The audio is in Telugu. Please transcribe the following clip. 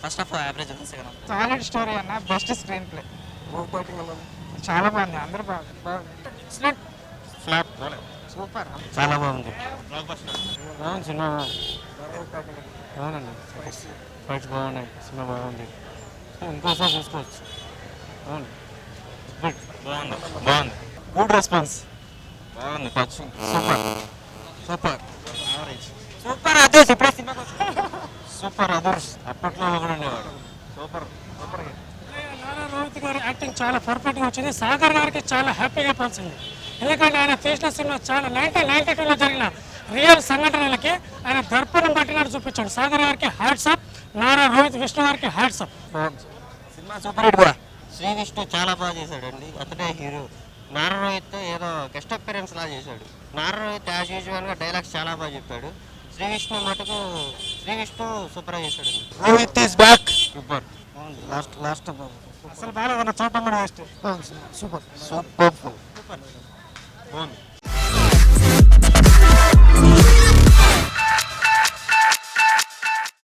ఫస్ట్ ఆఫ్ యావరేజ్ ఉంది, సెకండ్ హాఫ్ సాలిడ్ స్టోరీ అన్న, బెస్ట్ స్క్రీన్ ప్లే, చాలా బాగుంది, అందరూ బాగుంది. ఎక్సలెంట్, ఫ్లాప్ సూపర్, చాలా బాగుంది. బాగుంది సినిమా, బాగుందండి, ఫైట్స్ బాగున్నాయి, సినిమా బాగుంది, ఇంకోసారి చూసుకోవచ్చు, బాగుంది, బాగుంది బాగుంది గుడ్ రెస్పాన్స్, బాగుంది touching super super average super others, ఇప్పుడే సినిమాకి సూపర్ అదర్స్, అప్పట్లో కూడా ఉండేవాడు, సూపర్ సూపర్ నారా రోహిత్ గారి యాక్టింగ్ చాలా పర్ఫెక్ట్గా వచ్చింది. సాగర్ గారికి చాలా హ్యాపీగా పంచింది. ఎందుకంటే ఆయన చేసిన సినిమా చాలా 1992లో జరిగిన రియల్ సంఘటనలకి ఆయన దర్పణం పట్టినట్టు చూపించాడు. సాగర్ గారికి హ్యాట్స్ అప్, నారా రోహిత్ విష్ణు గారికి hats up. Cinema super hit కూడా. శ్రీ విష్ణు చాలా బాగా చేశాడండి, అతడే హీరో. నారా రోహిత్ ఏదో గెస్ట్ అపియరెన్స్ లా చేశాడు. నారా రోహిత్ యాజ్ యూజువల్గా డైలాగ్స్ చాలా బాగా చెప్పాడు. శ్రీ విష్ణు మటుకు శ్రీ విష్ణు సూపర్గా చేశాడు. Rohit is back, super, last అసలు బాగా చూడటం కూడా వేస్ట్. సూపర్ సూపర్ బాగుంది.